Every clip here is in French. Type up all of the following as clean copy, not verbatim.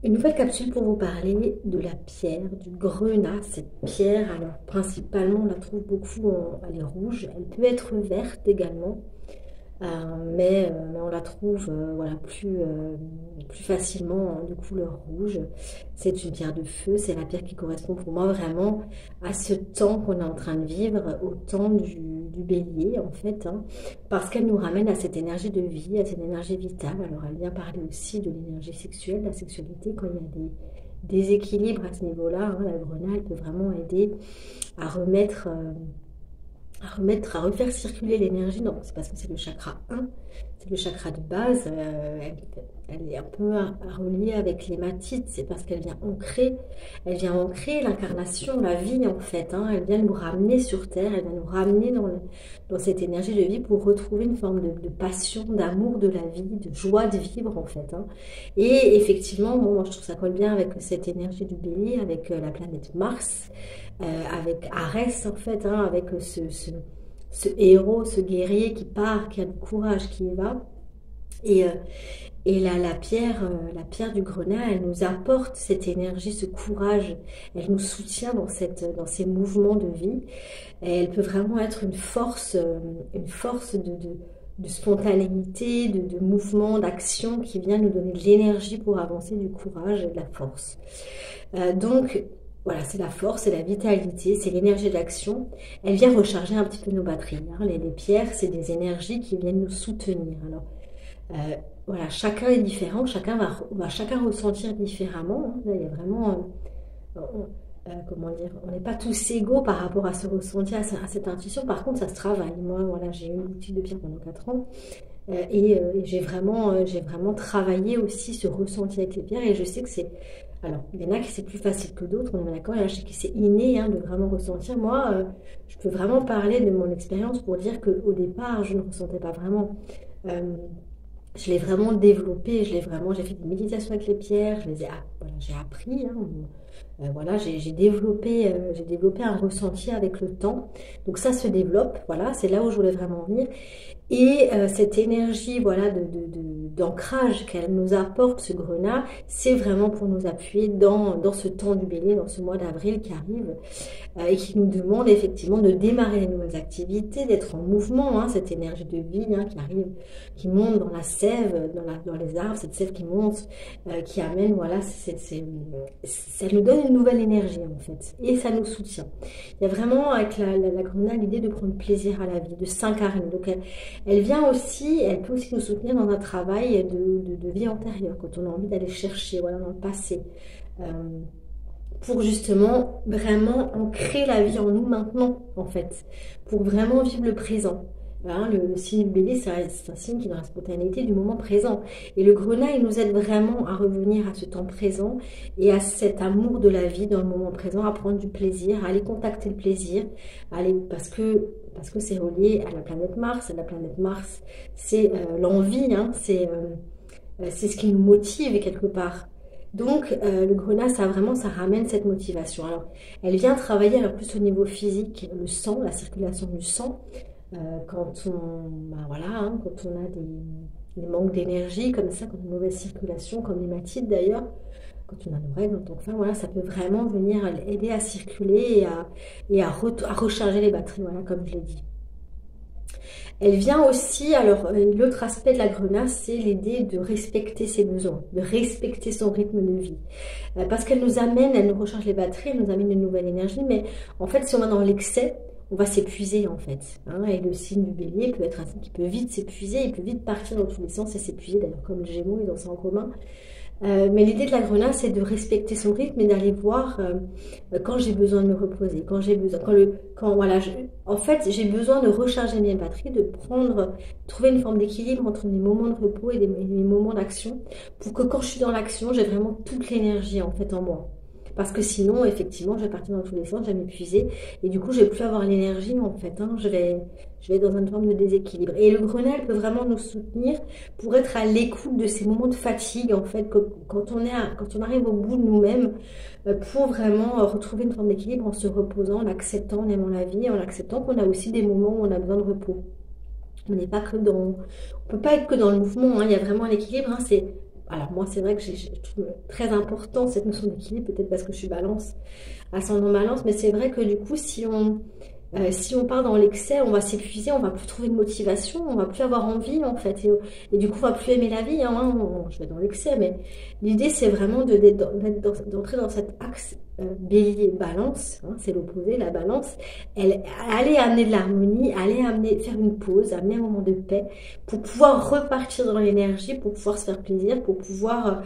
Une nouvelle capsule pour vous parler de la pierre, du grenat. Cette pierre, alors principalement, on la trouve beaucoup, elle est rouge, elle peut être verte également, mais on la trouve voilà, plus facilement de couleur rouge. C'est une pierre de feu, c'est la pierre qui correspond pour moi vraiment à ce temps qu'on est en train de vivre, au temps du bélier en fait, hein, parce qu'elle nous ramène à cette énergie de vie, à cette énergie vitale. Alors elle vient parler aussi de l'énergie sexuelle, de la sexualité, quand il y a des déséquilibres à ce niveau-là, hein, la grenade peut vraiment aider à à refaire circuler l'énergie. Non, c'est parce que c'est le chakra 1, c'est le chakra de base. Elle est un peu à relier avec l'hématite, c'est parce elle vient ancrer l'incarnation, la vie en fait. Hein. Elle vient nous ramener sur Terre, elle vient nous ramener dans cette énergie de vie pour retrouver une forme de passion, d'amour de la vie, de joie de vivre en fait. Hein. Et effectivement, bon, moi je trouve que ça colle bien avec cette énergie du bélier, avec la planète Mars, avec Arès en fait, hein, avec ce héros, ce guerrier qui part, qui a du courage, qui y va. Et, la pierre du grenat, elle nous apporte cette énergie, ce courage. Elle nous soutient dans ces mouvements de vie. Et elle peut vraiment être une force de spontanéité, de mouvement, d'action qui vient nous donner de l'énergie pour avancer, du courage et de la force. Donc, voilà, c'est la force, c'est la vitalité, c'est l'énergie d'action. Elle vient recharger un petit peu nos batteries. Hein. Les pierres, c'est des énergies qui viennent nous soutenir. Alors, voilà, chacun est différent, chacun ressentir différemment. Hein. Là, il y a vraiment, comment dire, on n'est pas tous égaux par rapport à ce ressenti, à cette intuition. Par contre, ça se travaille. Moi, voilà, j'ai eu une boutique de pierre pendant 4 ans. J'ai vraiment travaillé aussi ce ressenti avec les pierres et je sais que c'est... Alors, il y en a qui c'est plus facile que d'autres, on est d'accord, il y en a qui c'est inné hein, de vraiment ressentir. Moi, je peux vraiment parler de mon expérience pour dire qu'au départ, je ne ressentais pas vraiment. Euh, je l'ai vraiment développé, j'ai fait des méditations avec les pierres, voilà, j'ai appris, hein, voilà, j'ai développé un ressenti avec le temps. Donc ça se développe, voilà, c'est là où je voulais vraiment venir. Et cette énergie voilà, d'ancrage qu'elle nous apporte, ce grenat, c'est vraiment pour nous appuyer dans ce temps du bélier, dans ce mois d'avril qui arrive et qui nous demande effectivement de démarrer les nouvelles activités, d'être en mouvement, hein, cette énergie de vie hein, qui arrive, qui monte dans la sève, dans les arbres, cette sève qui monte, qui amène, voilà, ça nous donne une nouvelle énergie en fait, et ça nous soutient. Il y a vraiment avec la grenade l'idée de prendre plaisir à la vie, de s'incarner. Donc elle peut aussi nous soutenir dans un travail de vie antérieure, quand on a envie d'aller chercher, voilà, dans le passé. Euh, pour justement vraiment ancrer la vie en nous maintenant, en fait, pour vraiment vivre le présent. Hein, le signe du bélier, c'est un signe qui est dans la spontanéité du moment présent. Et le grenat, il nous aide vraiment à revenir à ce temps présent et à cet amour de la vie dans le moment présent, à prendre du plaisir, à aller contacter le plaisir, parce que c'est relié à la planète Mars. Et la planète Mars, c'est l'envie, hein, c'est ce qui nous motive quelque part. Donc, le grenat, ça ramène cette motivation. Alors, elle vient travailler alors plus au niveau physique, le sang, la circulation du sang. Voilà, hein, quand on a des manques d'énergie comme ça, quand on a une mauvaise circulation, comme l'hématite d'ailleurs, quand on a nos règles en tant que femme, voilà, ça peut vraiment venir aider à circuler à recharger les batteries, voilà, comme je l'ai dit. Elle vient aussi, alors l'autre aspect de la grenasse, c'est l'idée de respecter ses besoins, de respecter son rythme de vie. Parce qu'elle nous amène, elle nous recharge les batteries, elle nous amène une nouvelle énergie, mais en fait, si on va dans l'excès, on va s'épuiser en fait. Hein, et le signe du bélier peut être un signe qui peut vite s'épuiser, il peut vite partir dans tous les sens et s'épuiser, d'ailleurs comme le Gémeaux, ils ont ça en commun. Mais l'idée de la grenade, c'est de respecter son rythme et d'aller voir quand j'ai besoin de me reposer, quand j'ai besoin, voilà, en fait, j'ai besoin de recharger mes batteries, trouver une forme d'équilibre entre mes moments de repos et mes moments d'action, pour que quand je suis dans l'action, j'ai vraiment toute l'énergie en fait en moi. Parce que sinon, effectivement, je vais partir dans tous les sens, je vais m'épuiser et du coup, je vais plus avoir l'énergie en fait. Hein, je vais être dans une forme de déséquilibre. Et le grenelle peut vraiment nous soutenir pour être à l'écoute de ces moments de fatigue en fait, quand on arrive au bout de nous-mêmes, pour vraiment retrouver une forme d'équilibre en se reposant, en acceptant, en aimant la vie, en acceptant qu'on a aussi des moments où on a besoin de repos. On n'est pas que on peut pas être que dans le mouvement. Hein, il y a vraiment un équilibre. Hein, Alors moi, c'est vrai que je trouve très important cette notion d'équilibre, peut-être parce que je suis balance, ascendant balance, mais c'est vrai que du coup, si on part dans l'excès, on va s'épuiser, on va plus trouver de motivation, on va plus avoir envie en fait, et du coup, on va plus aimer la vie. Hein, je vais dans l'excès, mais l'idée, c'est vraiment d'entrer dans cet axe bélier-balance, hein, c'est l'opposé, la balance. Aller amener de l'harmonie, faire une pause, amener un moment de paix, pour pouvoir repartir dans l'énergie, pour pouvoir se faire plaisir, pour pouvoir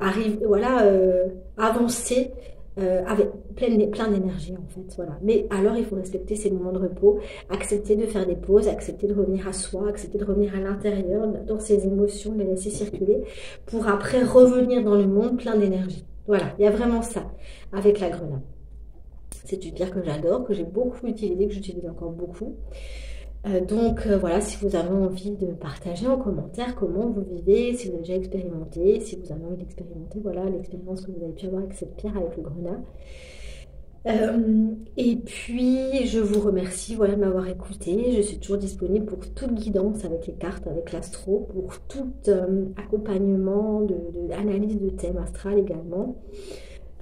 arriver, voilà, avancer avec plein d'énergie en fait, voilà. Mais alors il faut respecter ces moments de repos, accepter de faire des pauses, accepter de revenir à soi, accepter de revenir à l'intérieur, dans ses émotions, les laisser circuler, pour après revenir dans le monde plein d'énergie. Voilà, il y a vraiment ça avec la grenade. C'est une pierre que j'adore, que j'ai beaucoup utilisée, que j'utilise encore beaucoup. Voilà, si vous avez envie de partager en commentaire comment vous vivez, si vous avez déjà expérimenté, si vous avez envie d'expérimenter, voilà l'expérience que vous avez pu avoir avec cette pierre, avec le grenat. Et puis, je vous remercie voilà, de m'avoir écouté. Je suis toujours disponible pour toute guidance avec les cartes, avec l'astro, pour tout accompagnement d'analyse de thème astral également.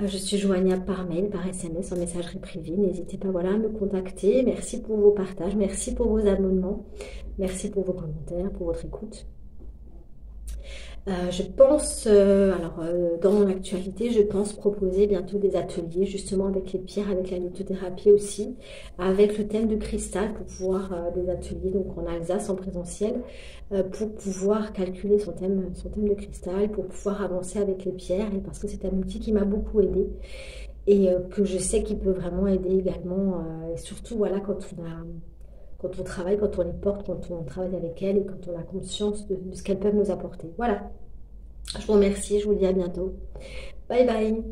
Je suis joignable par mail, par SMS, en messagerie privée. N'hésitez pas voilà, à me contacter. Merci pour vos partages, merci pour vos abonnements, merci pour vos commentaires, pour votre écoute. Je pense, dans l'actualité, je pense proposer bientôt des ateliers justement avec les pierres, avec la lithothérapie aussi, avec le thème de cristal pour pouvoir des ateliers donc en Alsace en présentiel pour pouvoir calculer son thème de cristal, pour pouvoir avancer avec les pierres et parce que c'est un outil qui m'a beaucoup aidé et que je sais qu'il peut vraiment aider également et surtout voilà quand on travaille, quand on les porte, quand on travaille avec elles et quand on a conscience de ce qu'elles peuvent nous apporter. Voilà. Je vous remercie, je vous dis à bientôt. Bye bye.